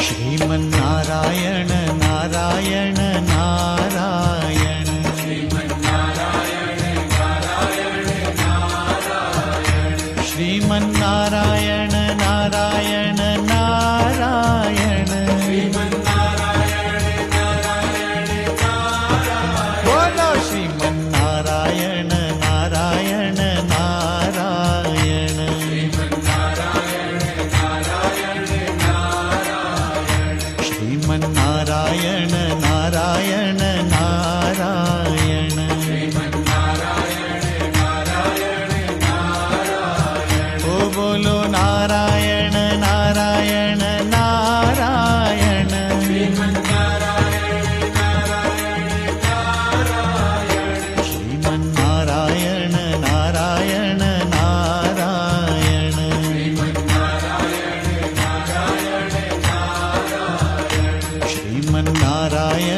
श्रीमन्नारायण नारायण नारायण श्रीमन्नारायण नारायण नारायण बोलो श्रीमन्नारायण नारायण नारायण श्रीमन्नारायण नारायण नारायण ओ बोलो नारायण नारायण नारायण श्रीमन्नारायण नारायण नारायण श्रीमन्नारायण